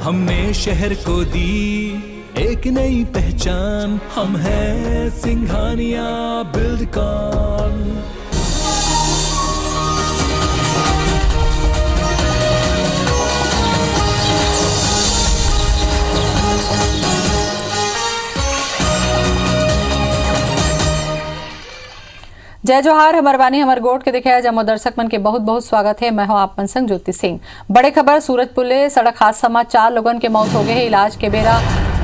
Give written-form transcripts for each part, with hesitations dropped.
हमने शहर को दी एक नई पहचान, हम हैं सिंघानिया बिल्डकॉन। जय जोहार, हमार बानी हमार गोट के दिखाया जमो दर्शक मन के बहुत बहुत स्वागत है। मैं हूं आप मन संग ज्योति सिंह। बड़े खबर सूरजपुर ले सड़क हादसा में 4 लोगन के मौत हो गए है। इलाज के बेरा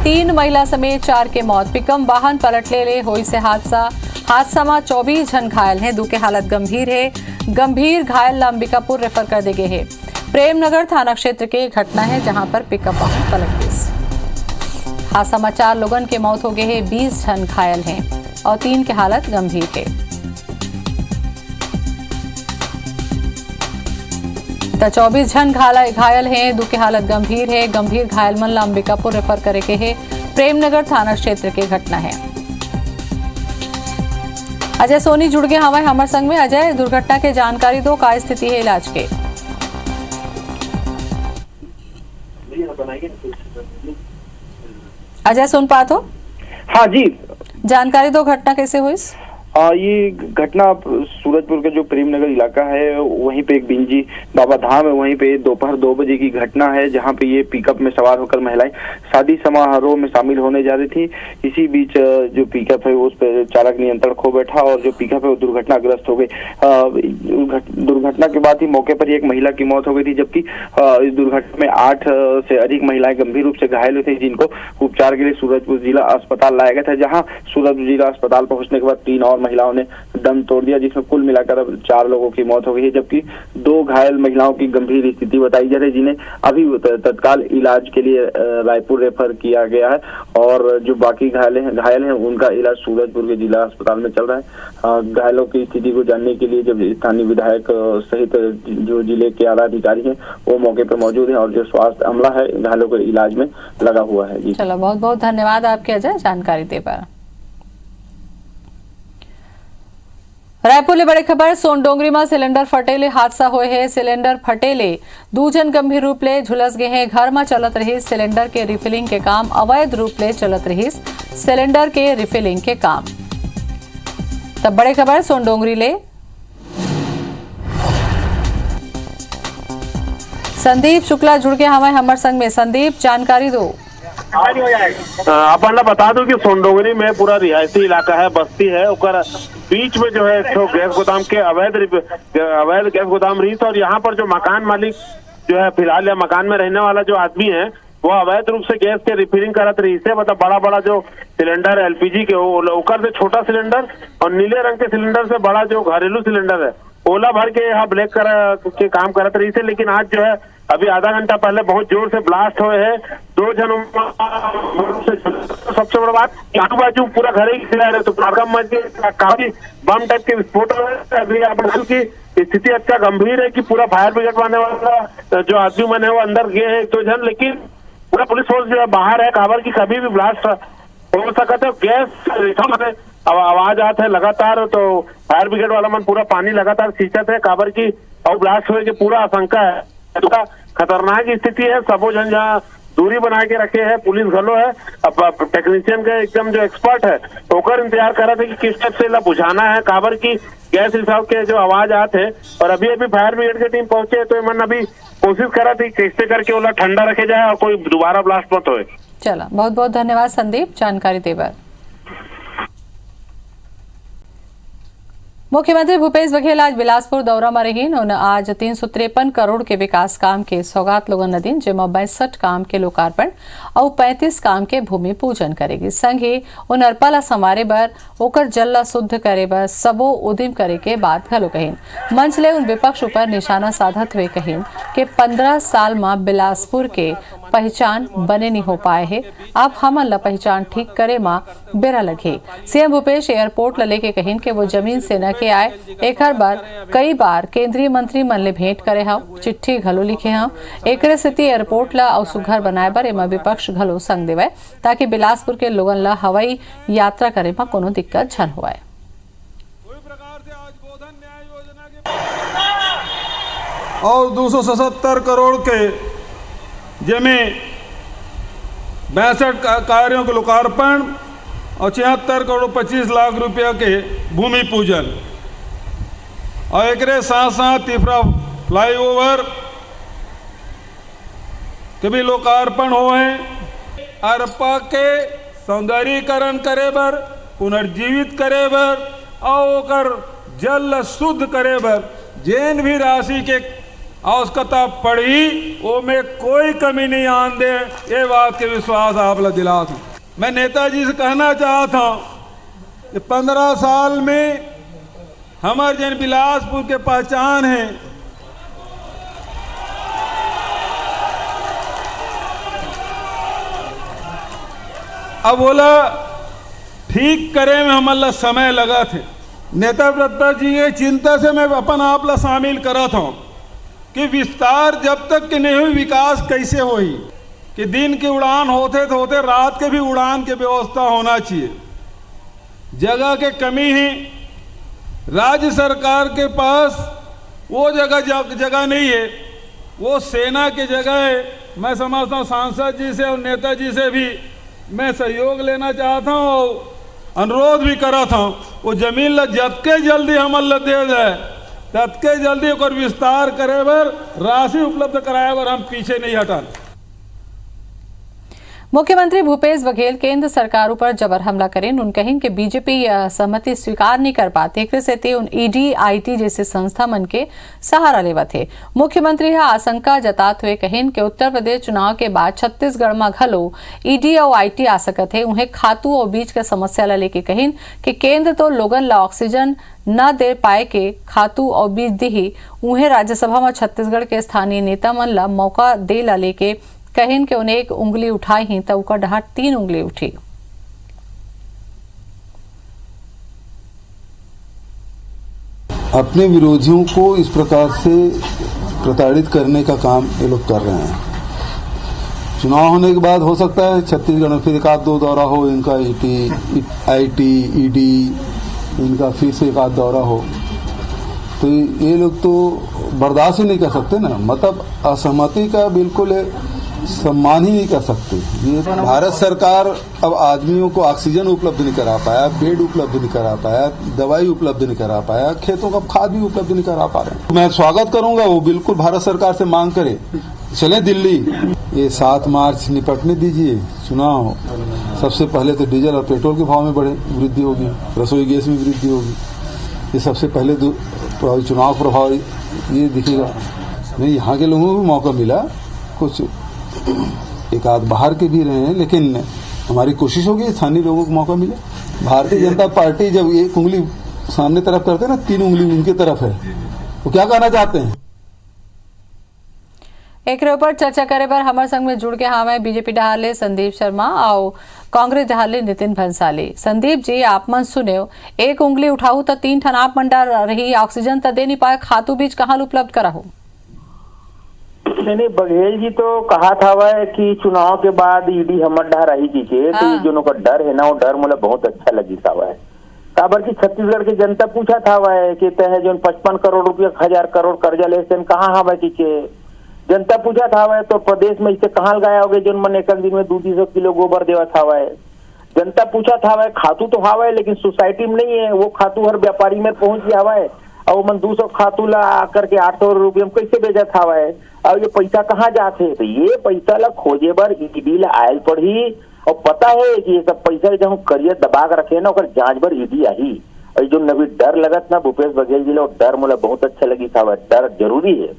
3 महिला समेत 4 के मौत। पिकअप वाहन पलटले ले होई से हादसा में 24 जन घायल हैं। 2 के हालत गंभीर है। गंभीर घायल ला अंबिकापुर रेफर कर दे गए है। प्रेमनगर थाना क्षेत्र के घटना है जहां पर पिकअप वाहन पलट गए। हादसा में 4 लोगन के मौत हो गए है। 20 जन घायल हैं और 3 के हालत गंभीर है। 24 जन घायल हैं। 2 की हालत गंभीर है। गंभीर घायल मन ला अंबिकापुर रेफर करे के है। प्रेमनगर थाना क्षेत्र के घटना है। अजय सोनी जुड़ गए हमारे हमर संग में। अजय, दुर्घटना के जानकारी दो, का स्थिति है इलाज के? अजय सुन पाते हो? हाँ जी, जानकारी दो, घटना कैसे हुई? ये घटना सूरजपुर के जो प्रेमनगर इलाका है वहीं पे एक बिंजी बाबा धाम है, वहीं पे दोपहर 2 बजे की घटना है जहां पे ये पिकअप में सवार होकर महिलाएं शादी समारोह में शामिल होने जा रही थी। इसी बीच जो पिकअप है उस पर चालक नियंत्रण खो बैठा और जो पिकअप है वो दुर्घटनाग्रस्त हो गई। दुर्घटना के बाद ही मौके पर ही एक महिला की मौत हो गई थी, जबकि इस दुर्घटना में 8 से अधिक महिलाएं गंभीर रूप से घायल हुई थी, जिनको उपचार के लिए सूरजपुर जिला अस्पताल लाया गया था। जहाँ सूरजपुर जिला अस्पताल पहुंचने के बाद 3 और महिलाओं ने दम तोड़ दिया, जिसमें कुल मिलाकर अब 4 लोगों की मौत हो गई है, जबकि 2 घायल महिलाओं की गंभीर स्थिति बताई जा रही है, जिन्हें अभी तत्काल इलाज के लिए रायपुर रेफर किया गया है। और जो बाकी घायल हैं उनका इलाज सूरजपुर के जिला अस्पताल में चल रहा है। घायलों की स्थिति को जानने के लिए जब स्थानीय विधायक सहित जो जिले के आला अधिकारी हैं वो मौके पर मौजूद है और जो स्वास्थ्य अमला है घायलों के इलाज में लगा हुआ है। जी चलो, बहुत बहुत धन्यवाद आपके अजय जानकारी दे पर। रायपुर ले बड़े खबर, सोनडोंगरी में सिलेंडर फटेले हादसा हुए है। सिलेंडर फटेले 2 जन गंभीर रूप ले झुलस गए हैं। घर में चलत रही सिलेंडर के रिफिलिंग के काम अवैध रूप ले चलत रही सिलेंडर के रिफिलिंग के काम। तब बड़े खबर सोनडोंगरी ले संदीप शुक्ला जुड़ के हमारे हमर संग में। संदीप, जानकारी दो। अपन बता दूं कि सोनडोंगरी में पूरा रिहायशी इलाका है, बस्ती है, और बीच में जो है तो गैस गोदाम के अवैध गैस गोदाम रही। और यहाँ पर जो मकान मालिक जो है फिलहाल या मकान में रहने वाला जो आदमी है वो अवैध रूप से गैस के रिफिलिंग करत रही से, मतलब बड़ा बड़ा जो सिलेंडर एलपीजी के ओकर से छोटा सिलेंडर और नीले रंग के सिलेंडर से बड़ा जो घरेलू सिलेंडर है ओला भर के यहाँ ब्लैक के काम करत रही से। लेकिन आज जो है अभी आधा घंटा पहले बहुत जोर से ब्लास्ट हुए हैं। 2 जनों सबसे बड़ा बात आजू बाजू पूरा घर ही खिला रहे तो काफी बम टाइप के विस्फोट हो रहे। अभी आप की स्थिति अच्छा गंभीर है कि पूरा फायर ब्रिगेड आने वाला जो आदमी मन है वो अंदर गए हैं 1-2 जन, लेकिन पूरा पुलिस फोर्स जो है बाहर है। काबर की कभी भी ब्लास्ट हो सकता है। गैस अब आवाज आते है लगातार, तो फायर ब्रिगेड वाला मन पूरा पानी लगातार सींचत है। काबर की और ब्लास्ट हुए की पूरा आशंका है, तो खतरनाक स्थिति है। सबो जन जहाँ दूरी बना के रखे हैं, पुलिस घलो है। अब टेक्नीशियन का एकदम जो एक्सपर्ट है ओकर इंतजार कर रहे थे कि किस टाइप से बुझाना है। काबर की गैस रिसाव के जो आवाज आते हैं और अभी फायर ब्रिगेड की टीम पहुंचे तो मन अभी कोशिश करा थी कैसे करके ओला ठंडा रखे जाए और कोई दोबारा ब्लास्ट मत हो। चला, बहुत बहुत धन्यवाद संदीप जानकारी देवर। मुख्यमंत्री भूपेश बघेल आज बिलासपुर दौरा में रहीन। उन्हें आज 353 करोड़ के विकास काम के सौगात लोगन नदीन, जिसमें 62 काम के लोकार्पण और 35 काम के भूमि पूजन करेगी। संग ही उन अर्पला समारे बर ओकर जल शुद्ध करे बर सबो उद्यम करे के बात घलो कहीन। मंच ले उन विपक्ष ऊपर निशाना साधत हुए कहीन कि 15 साल में बिलासपुर के पहचान बने नहीं हो पाए है। अब हमन ला पहचान ठीक करे मा बेरा लगे। सीएम भूपेश एयरपोर्ट ला लेके कहीन के वो जमीन से न के आए। एक बार कई बार केंद्रीय मंत्री मन ले भेंट करे हव, चिट्ठी घलो लिखे हव। एकरे सेती एयरपोर्ट ला और सुघर बनाए बर एमा विपक्ष घलो संग देवे ताकि बिलासपुर के लोगन ला हवाई यात्रा करे मा कोनो दिक्कत झन होए। और 277 करोड़ के जेमें 62 कार्यों के लोकार्पण और 76 करोड़ 25 लाख रुपया के भूमि पूजन और एक साथ साथ तीसरा फ्लाईओवर के भी लोकार्पण हो हैं। अरपा के सौंदर्यीकरण करे बर, पुनर्जीवित करे बर और ओकर जल शुद्ध करे बर जेन भी राशि के आवश्यकता पड़ी वो में कोई कमी नहीं आन दे, ये बात के विश्वास आप लोग दिला दूं। मैं नेताजी से कहना चाहता हूँ कि 15 साल में हमारे जन बिलासपुर के पहचान है। अब बोला ठीक करे में हमारा समय लगा थे। नेता प्रताप जी के चिंता से मैं अपन आप ला शामिल करा था कि विस्तार जब तक कि नहीं हुई विकास कैसे होई, कि दिन की उड़ान होते तो होते रात के भी उड़ान की व्यवस्था होना चाहिए। जगह के कमी है, राज्य सरकार के पास वो जगह नहीं है, वो सेना की जगह है। मैं समझता हूँ सांसद जी से और नेताजी से भी मैं सहयोग लेना चाहता हूँ और अनुरोध भी करा था वो जमीन ला जतके जल्दी हमल ला दे जाए ततके जल्दी और विस्तार करे बर राशि उपलब्ध कराए बर हम पीछे नहीं हटा। मुख्यमंत्री भूपेश बघेल केंद्र सरकार पर जबर हमला करें उन कहें कि बीजेपी सहमति स्वीकार नहीं कर पाते, से उन ईडी आईटी जैसे संस्था मन के सहारा लेवा थे। मुख्यमंत्री यह आशंका जतात हुए कहें कि उत्तर प्रदेश चुनाव के बाद छत्तीसगढ़ में घलो ईडी और आईटी आ सकत है। उन्हें खातू और बीज का समस्या ला लेके कहें कि केंद्र तो लोगन ला ऑक्सीजन न दे पाए के खातू और बीज दी, उन्हें राज्यसभा में छत्तीसगढ़ के स्थानीय नेता मन ला मौका दे ला लेके कहें कि उन्हें एक उंगली उठाई ही तो उनका डहार 3 उंगली उठी। अपने विरोधियों को इस प्रकार से प्रताड़ित करने का काम ये लोग कर रहे हैं। चुनाव होने के बाद हो सकता है छत्तीसगढ़ में फिर एक आध दो दौरा हो इनका, आईटी ईडी इनका फिर से एक आध दौरा हो, तो ये लोग तो बर्दाश्त ही नहीं कर सकते ना। मतलब असहमति का बिल्कुल सम्मान ही नहीं कर सकते। ये भारत सरकार अब आदमियों को ऑक्सीजन उपलब्ध नहीं करा पाया, बेड उपलब्ध नहीं करा पाया, दवाई उपलब्ध नहीं करा पाया, खेतों का खाद भी उपलब्ध नहीं करा पा रहे। मैं स्वागत करूंगा, वो बिल्कुल भारत सरकार से मांग करे चले दिल्ली। ये 7 मार्च निपटने दीजिए चुनाव। सबसे पहले तो डीजल और पेट्रोल के भाव में वृद्धि होगी, रसोई गैस में वृद्धि होगी। ये सबसे पहले चुनाव प्रभाव ये दिखेगा। नहीं, यहाँ के लोगों को भी मौका मिला, कुछ एक आध बाहर के भी रहे हैं, लेकिन हमारी कोशिश होगी स्थानीय लोगों को मौका मिले। भारतीय जनता पार्टी जब एक उंगली सामने तरफ करते हैं ना, 3 उंगली उनकी तरफ है। वो क्या कहना चाहते हैं? एक ऊपर चर्चा करे पर हमारे संग में जुड़ के हमारे बीजेपी डहाले संदीप शर्मा और कांग्रेस डहाले नितिन भंसाली। संदीप जी, आप मन सुने एक उंगली उठाऊ तो 3 ठन आप मंडा रही, ऑक्सीजन तो दे नहीं पाए, खातू बीज कहाँ उपलब्ध कराऊ? नहीं, बघेल जी तो कहा था वह कि चुनाव के बाद ईडी हमर डर रही जी के, तो ये जो का डर है ना, वो डर मुझे बहुत अच्छा लगी था वह। काबर की छत्तीसगढ़ की जनता पूछा था वह कि तय जो 55 करोड़ रुपया 1000 करोड़ कर्जा ले कहाँ हवा की के जनता पूछा था वह। तो प्रदेश में इसे कहाँ लगाया होगे जो मन एक दिन में 200 किलो गोबर देवा था वह। जनता पूछा था वह खातू तो हवा है लेकिन सोसाइटी में नहीं है, वो खातू हर व्यापारी में पहुंच गया हुआ है और मन 200 खातू ला आकर के 800 रुपये में कैसे बेचा था वह। और ये पैसा कहाँ जाते? तो ये पैसा ला खोजे बर ईडी ला आयल पड़ी और पता है कि ये सब पैसा जब करियर दबा के रखे ना और जांच बर ईडी आई। और जो नवी डर लगत ना भूपेश बघेल जी ला, डर मुझे बहुत अच्छा लगी था वह। डर जरूरी है।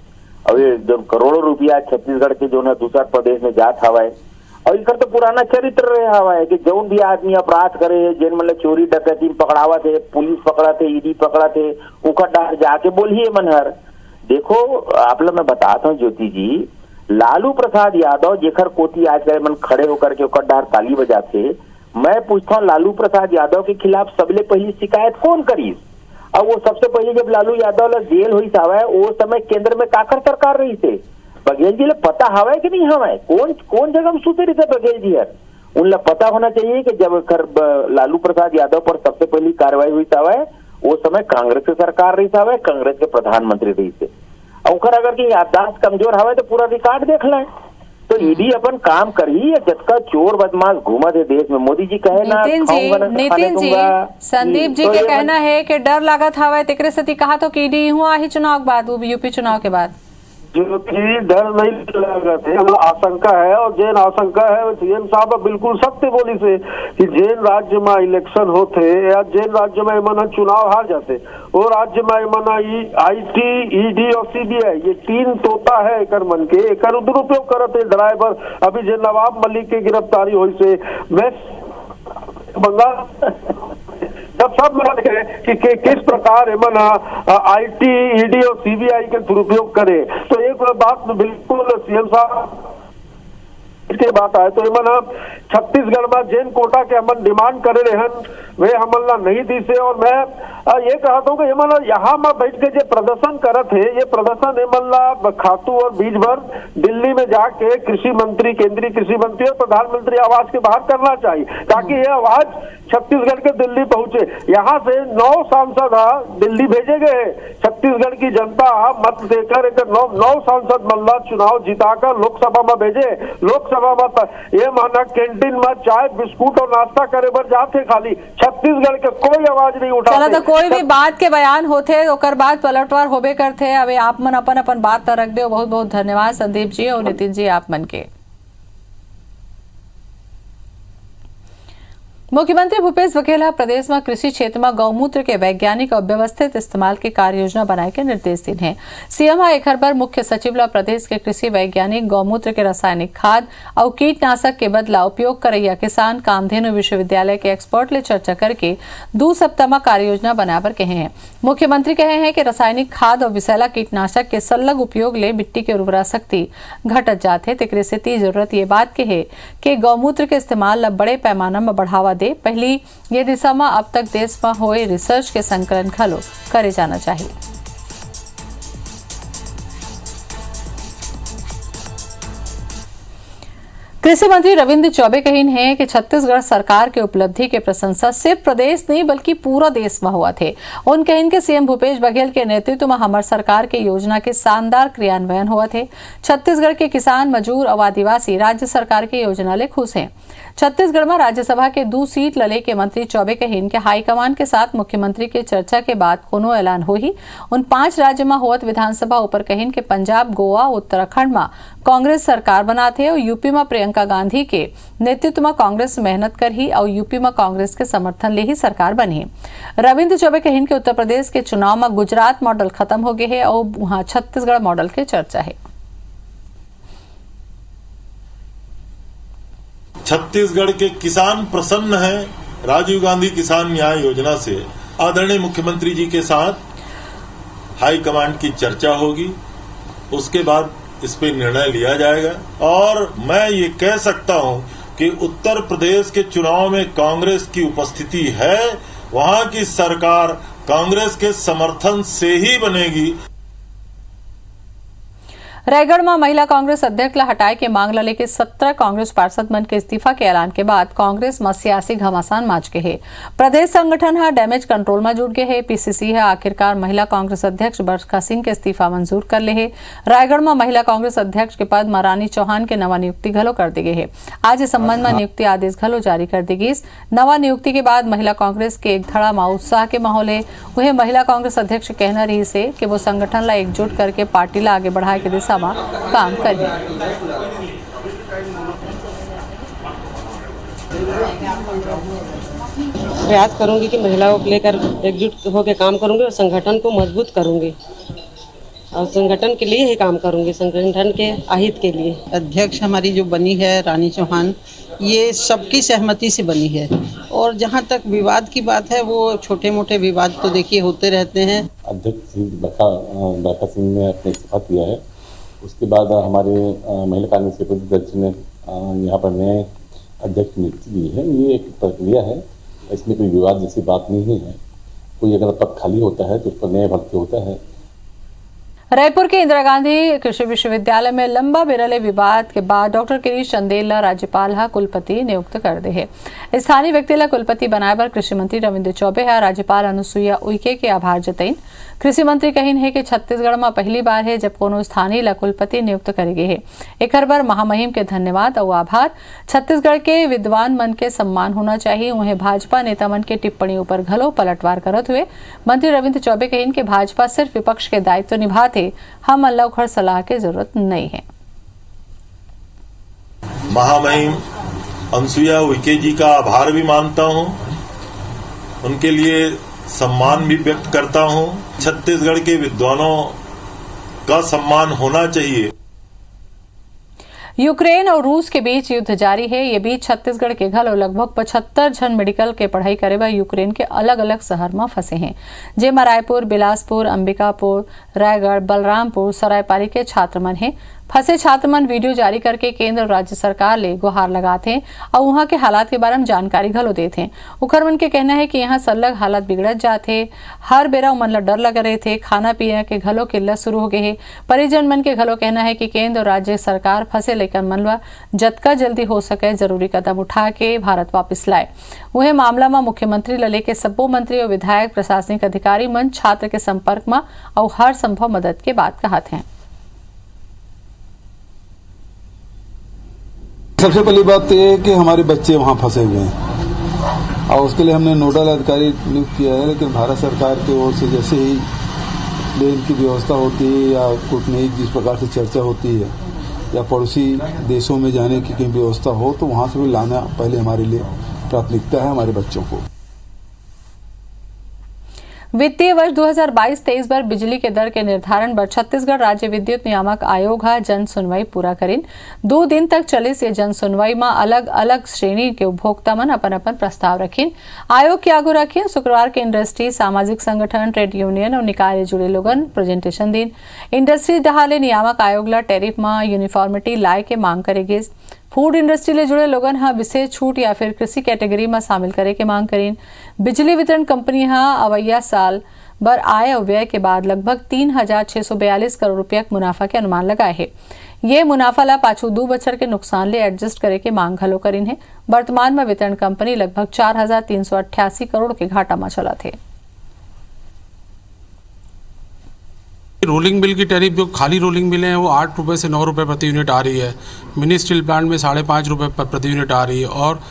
और ये जो करोड़ों रुपया छत्तीसगढ़ के जो है दूसरा प्रदेश में जात हवा है, और इनका तो पुराना चरित्र रहा हवा है कि जौन भी आदमी अपराध करे, जिन मतलब चोरी डकैती पकड़ावा थे, पुलिस पकड़ा थे, ईडी पकड़ा थे, उनका डर जाके बोलिए मनहर। देखो आप लोग मैं बताता हूँ ज्योति जी, लालू प्रसाद यादव जेखर कोती आज गए मन खड़े होकर के ओकर डार ताली बजाते, मैं पूछता हूँ लालू प्रसाद यादव के खिलाफ सबले पहली शिकायत कौन करी? और वो सबसे पहले जब लालू यादव ला जेल हुई था वो समय केंद्र में काकर सरकार रही थे? बघेल जी ले पता हवा कि नहीं हवा? कौन जगह में सूते रहे थे बघेल जी हर? उनला पता होना चाहिए कि जब लालू प्रसाद यादव पर सबसे पहली कार्रवाई हुई था वो समय कांग्रेस की सरकार रही था, कांग्रेस के प्रधानमंत्री रही थे। और अगर की याददाश्त कमजोर हवा तो पूरा रिकॉर्ड देख लें। तो ईडी अपन काम कर ही है, जतका चोर बदमाश घूमत है देश में। मोदी जी कहे ना नितिन जी संदीप जी के कहना है कि डर लागत हवा तेकरे से कहा तो कि ईडी हुआ ही चुनाव के बाद, वो यूपी चुनाव के बाद जो कि डर नहीं लगा थे, आशंका है। और जैन आशंका है सीएम साहब बिल्कुल सत्य बोली से कि जैन राज्य में इलेक्शन होते या जैन राज्य में मन चुनाव हार जाते, वो राज्य में मन IT, ED और CBI ये 3 तोता है एकर मन के, एकर दुरुपयोग करते ड्राइवर। अभी जो नवाब मलिक की गिरफ्तारी हुई से मैं बंगाल सब मान है कि किस प्रकार एमन IT, ED और CBI के दुरुपयोग करे। तो एक बात बिल्कुल सीएम साहब इसके बात आए तो एमन छत्तीसगढ़ में जैन कोटा के हमन डिमांड करे रहन, वे हमन ला नहीं दी से। और मैं ये कहता हूँ कि एमन यहाँ में बैठ के जो प्रदर्शन करत है, ये प्रदर्शन एमन ला खातू और बीज भर दिल्ली में जाके कृषि मंत्री, केंद्रीय कृषि मंत्री और प्रधानमंत्री आवास के बाहर करना चाहिए, ताकि ये आवाज छत्तीसगढ़ के दिल्ली पहुंचे। यहाँ से 9 सांसद दिल्ली भेजे गए, छत्तीसगढ़ की जनता मत देकर 9 सांसद मल्ला चुनाव जिताकर लोकसभा में भेजे। लोकसभा में ये माना कैंटीन में चाय बिस्कुट और नाश्ता करे बर जाते, खाली छत्तीसगढ़ के कोई आवाज नहीं उठाते। चलो तो कोई भी बात के बयान होते ओकर बाद पलटवार होबे करते। अभी आप मन अपन बात रख दे। बहुत बहुत धन्यवाद संदीप जी और नितिन जी आप मन के। मुख्यमंत्री भूपेश बघेल प्रदेश में कृषि क्षेत्र में गौमूत्र के वैज्ञानिक और व्यवस्थित इस्तेमाल की कार्य योजना बनाए के निर्देश दिए हैं। सीएम एक बार मुख्य सचिव ला प्रदेश के कृषि वैज्ञानिक गौमूत्र के रासायनिक खाद और कीटनाशक के बदला उपयोग करैया किसान कामधेनु विश्वविद्यालय के एक्सपर्ट ले चर्चा करके 2 सप्ताह में कार्य योजना बनाकर कहे हैं। मुख्यमंत्री कहे हैं कि रासायनिक खाद और विषैला कीटनाशक के सलग उपयोग ले मिट्टी की उर्वरा शक्ति घटत जाते, तेकरे से जरूरत ये बात के है कि गौमूत्र के इस्तेमाल बड़े पैमाना में बढ़ावा पहली ये दिशा में अब तक देश में हुए रिसर्च के संकलन खलो करे जाना चाहिए। कृषि मंत्री रविंद्र चौबे कहीन है कि छत्तीसगढ़ सरकार के उपलब्धि के प्रशंसा सिर्फ प्रदेश नहीं बल्कि पूरा देश में हुआ थे। उन कहीन के सीएम भूपेश बघेल के नेतृत्व में हमार सरकार के योजना के शानदार क्रियान्वयन हुआ थे। छत्तीसगढ़ के किसान, मजदूर और आदिवासी राज्य सरकार के योजना ले खुश हैं। छत्तीसगढ़ में राज्यसभा के 2 सीट लले के मंत्री चौबे कहीन के हाईकमान के साथ मुख्यमंत्री के चर्चा के बाद कोनो ऐलान हो ही उन 5 राज्य में होत विधानसभा ऊपर कहीन के पंजाब, गोवा, उत्तराखंड में कांग्रेस सरकार बनाते और यूपी में प्रियंका गांधी के नेतृत्व में कांग्रेस मेहनत कर ही और यूपी में कांग्रेस के समर्थन ले ही सरकार बनी। रविंद्र चौबे कहीन के उत्तर प्रदेश के चुनाव में गुजरात मॉडल खत्म हो गए है और वहां छत्तीसगढ़ मॉडल के चर्चा है। छत्तीसगढ़ के किसान प्रसन्न हैं राजीव गांधी किसान न्याय योजना से। आदरणीय मुख्यमंत्री जी के साथ हाईकमांड की चर्चा होगी, उसके बाद इस पे निर्णय लिया जाएगा। और मैं ये कह सकता हूं कि उत्तर प्रदेश के चुनाव में कांग्रेस की उपस्थिति है, वहां की सरकार कांग्रेस के समर्थन से ही बनेगी। रायगढ़ में महिला कांग्रेस अध्यक्ष ला हटाए के मांग ला लेके 17 कांग्रेस पार्षद मन के इस्तीफा के ऐलान के बाद कांग्रेस में सियासी घमासान माच के है। प्रदेश संगठन है डैमेज कंट्रोल में जुट गए है। पीसीसी है आखिरकार महिला कांग्रेस अध्यक्ष बरखा सिंह के इस्तीफा मंजूर कर ले है। रायगढ़ में महिला कांग्रेस अध्यक्ष के पद में रानी चौहान के नवा नियुक्ति घलो कर दी गई है। आज इस संबंध में नियुक्ति आदेश घलो जारी कर दी गई। नवा नियुक्ति के बाद महिला कांग्रेस के एक धड़ा में उत्साह के माहौल है। वही महिला कांग्रेस अध्यक्ष कहना रही से कि वो संगठन ला एकजुट करके पार्टी ला आगे बढ़ाए के दिशा काम करें। प्रयास करूंगी कि महिलाओं को लेकर एकजुट होकर काम करूंगी और संगठन को मजबूत करूंगी और संगठन के लिए ही काम करूंगी, संगठन के अहित के लिए। अध्यक्ष हमारी जो बनी है रानी चौहान, ये सबकी सहमति से बनी है और जहाँ तक विवाद की बात है वो छोटे मोटे विवाद तो देखिए होते रहते हैं। अध्यक्ष बरखा सिंह ने अपने इस्तीफा दिया है, उसके बाद हमारे महिला कांग्रेस के अध्यक्ष ने यहाँ पर नए अध्यक्ष नियुक्ति दी है। ये एक प्रक्रिया है, इसमें कोई विवाद जैसी बात नहीं है। कोई अगर पद खाली होता है तो उस पर नया भर्ती होता है। रायपुर के इंदिरा गांधी कृषि विश्वविद्यालय में लंबा बिरले विवाद के बाद डॉक्टर गिरीश चंदेला राज्यपाल कुलपति नियुक्त कर दे है। स्थानीय व्यक्ति कुलपति बनाए पर कृषि मंत्री रविंद्र चौबे राज्यपाल अनुसुईया उइके के आभार जतईन। कृषि मंत्री कहीन है कि छत्तीसगढ़ में पहली बार है जब कोनो स्थानीय कुलपति नियुक्त करे गए है। एक बार महामहिम के धन्यवाद और आभार। छत्तीसगढ़ के विद्वान मन के सम्मान होना चाहिए। उन्हें भाजपा नेता मन के टिप्पणियों पर घलो पलटवार करत हुए मंत्री रविंद्र चौबे कहीन कि भाजपा सिर्फ विपक्ष के दायित्व निभाते, हम अल्लाह उखड़ सलाह की जरूरत नहीं है। महामहिम अनुसुईया उइके जी का आभार भी मानता हूं, उनके लिए सम्मान भी व्यक्त करता हूं। छत्तीसगढ़ के विद्वानों का सम्मान होना चाहिए। यूक्रेन और रूस के बीच युद्ध जारी है। ये बीच छत्तीसगढ़ के घलो लगभग 75 जन मेडिकल के पढ़ाई करे बर यूक्रेन के अलग अलग शहर में फंसे हैं, जेमा रायपुर, बिलासपुर, अंबिकापुर, रायगढ़, बलरामपुर, सरायपाली के छात्र मन हैं। फंसे छात्र मन वीडियो जारी करके केंद्र और राज्य सरकार ले गुहार लगाते हैं और वहां के हालात के बारे में जानकारी घलो देते हैं। उखर मन के कहना है कि यहाँ सलग हालात बिगड़त जाते, हर बेरा मन ला डर लग रहे थे, खाना पीना के घलो किल्लत शुरू हो गए है। परिजन मन के घलो कहना है कि केंद्र और राज्य सरकार फंसे लेकर मन ला जतका जल्दी हो सके जरूरी कदम उठा के भारत वापिस लाए। वह मामला में मुख्यमंत्री ला लेके सब्बो मंत्री और विधायक, प्रशासनिक अधिकारी मन छात्र के संपर्क में और हर संभव मदद के बात कहते हैं। सबसे पहली बात तो ये है कि हमारे बच्चे वहाँ फंसे हुए हैं और उसके लिए हमने नोडल अधिकारी नियुक्त किया है, लेकिन भारत सरकार की ओर से जैसे ही प्लेन की व्यवस्था होती है या कूटनीतिक जिस प्रकार से चर्चा होती है या पड़ोसी देशों में जाने की कहीं व्यवस्था हो तो वहाँ से भी लाना पहले हमारे लिए प्राथमिकता है हमारे बच्चों को। वित्तीय वर्ष 2022-23 पर बिजली के दर के निर्धारण पर छत्तीसगढ़ राज्य विद्युत नियामक आयोग जन सुनवाई पूरा करीन। 2 दिन तक चली से जन सुनवाई में अलग अलग श्रेणी के उपभोक्ता मन अपन अपन प्रस्ताव रखीन। आयोग के आगू रखीन शुक्रवार के इंडस्ट्री, सामाजिक संगठन, ट्रेड यूनियन और निकाय से जुड़े लोगन प्रेजेंटेशन दिन। इंडस्ट्री दहाले नियामक आयोग ला टैरिफ में यूनिफॉर्मिटी लाए के मांग करेगी। फूड इंडस्ट्री ले जुड़े लोगन विशेष छूट या फिर कृषि कैटेगरी में शामिल करे के मांग करीन। बिजली वितरण कंपनी अवैया साल बर आय और व्यय के बाद लगभग 3,642 करोड़ रुपया मुनाफा के अनुमान लगाए है। ये मुनाफा ला पाछू 2 बछर के नुकसान ले एडजस्ट करे के मांग घलो करीन है। वर्तमान में वितरण कंपनी लगभग 4,388 करोड़ के घाटा में चला थे। रोलिंग बिल की टैरिफ जो खाली रोलिंग बिल है वो 8 रुपये से 9 रुपये प्रति यूनिट आ रही है। मिनी स्टील प्लांट में 5.5 रुपये प्रति यूनिट आ रही है और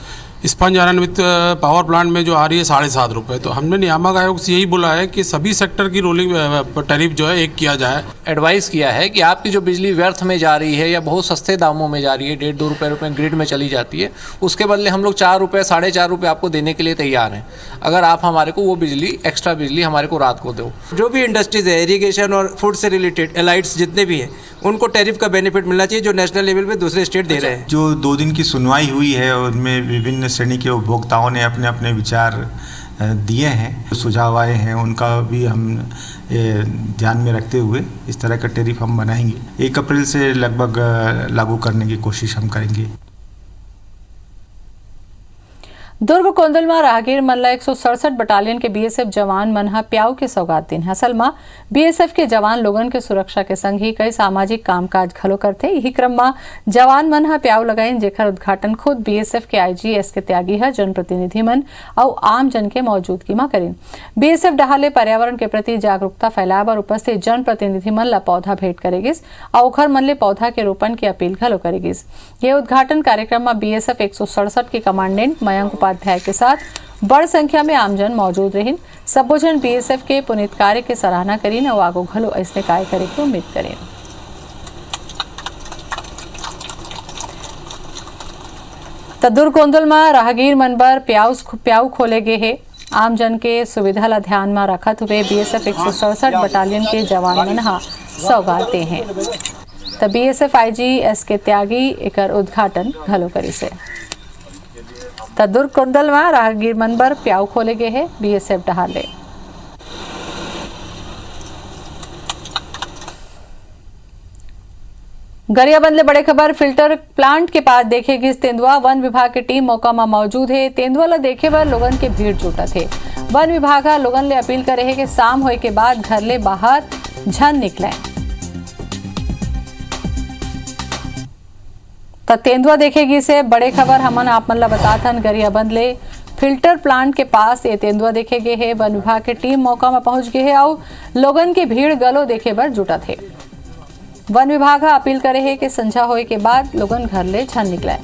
sponge iron with power plant में जो आ रही है 7.5 रुपये। तो हमने नियामक आयोग से यही बोला है कि सभी सेक्टर की रोलिंग टैरिफ जो है एक किया जाए। एडवाइस किया है कि आपकी जो बिजली व्यर्थ में जा रही है या बहुत सस्ते दामों में जा रही है, 1.5-2 रुपये ग्रिड में चली जाती है, उसके बदले हम लोग 4 रुपये 4.5 रुपये आपको देने के लिए तैयार हैं, अगर आप हमारे को वो बिजली, एक्स्ट्रा बिजली हमारे को रात को दो। जो भी इंडस्ट्रीज है, इरीगेशन और फूड से रिलेटेड एलाइट्स जितने भी हैं, उनको टैरिफ का बेनिफिट मिलना चाहिए जो नेशनल लेवल पे दूसरे स्टेट दे रहे हैं। जो 2 दिन की सुनवाई हुई है उनमें विभिन्न श्रेणी के उपभोक्ताओं ने अपने अपने विचार दिए हैं, सुझाव आए हैं, उनका भी हम ध्यान में रखते हुए इस तरह का टैरिफ हम बनाएंगे। 1 अप्रैल से लगभग लागू करने की कोशिश हम करेंगे। दुर्ग कोंदल में राहगीर मन ला 167 बटालियन के बीएसएफ जवान मन प्याऊ के सौगात दिन। असल में बीएसएफ के जवान लोगन के सुरक्षा के संग ही कई सामाजिक कामकाज घलो करते। यही क्रम में जवान मन प्याऊ लगाइन, जेकर उद्घाटन खुद बीएसएफ के आईजी एस के त्यागी जनप्रतिनिधि मन और आम जन के मौजूदगी में करीन। बीएसएफ डहाले पर्यावरण के प्रति जागरूकता फैलाए बर उपस्थित जनप्रतिनिधि मन ला पौधा भेंट करेगिस और ओखर मन ले पौधा के रोपण की अपील घलो करेगिस। ये उद्घाटन कार्यक्रम में बीएसएफ 167 के कमांडेंट मयंक उपाध्याय के साथ बड़ संख्या में आमजन मौजूद रहिन। सबो जन बीएसएफ के पुनीत कार्य के सराहना करीन और आगो घलो ऐसे कार्य करे की उम्मीद करें। तो दुर्ग कोंदल में राहगीर मन बर प्याऊ खोले गए है। आमजन के सुविधा ला ध्यान में रखत हुए बीएसएफ 167 बटालियन के जवान मन सौगात दे हैं। तो बीएसएफ आईजी एस के त्यागी एकर उद्घाटन घलो करी से। तो दुर्ग कोंदल में राहगीर मन बर प्याऊ खोले गए है बीएसएफ डहाले। गरियाबंद ले बड़े खबर फिल्टर प्लांट के पास देखेगी तेंदुआ। वन विभाग की टीम मौका में मौजूद है। तेंदुआ ला देखे बर लोगन के भीड़ जुटा थे। वन विभाग लोगन ले अपील करे है कि शाम होए के बाद घर ले बाहर झन निकले। तो तेंदुआ देखेगी से बड़े खबर हमन आप मन ला बताथन गरियाबंद ले फिल्टर प्लांट के पास ये तेंदुआ देखे गए है। वन विभाग के टीम मौका में पहुंच गए है और लोगन की भीड़ गलो देखे बर जुटा थे। वन विभाग अपील करे है कि संझा होए के बाद लोगन घर ले झन निकले।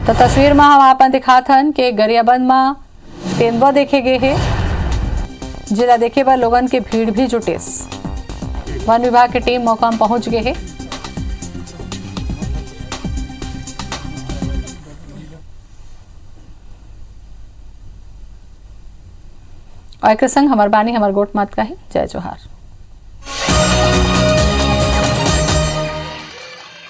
तो तस्वीर में हम आपन दिखाथन के गरियाबंद में तेंदुआ देखे गए है, जिला देखे बर लोगन के भीड़ भी जुटेस। वन विभाग की टीम मौका में पहुंच गए है। और एक संग हमार बानी हमार गोट मात का है। जय जोहार।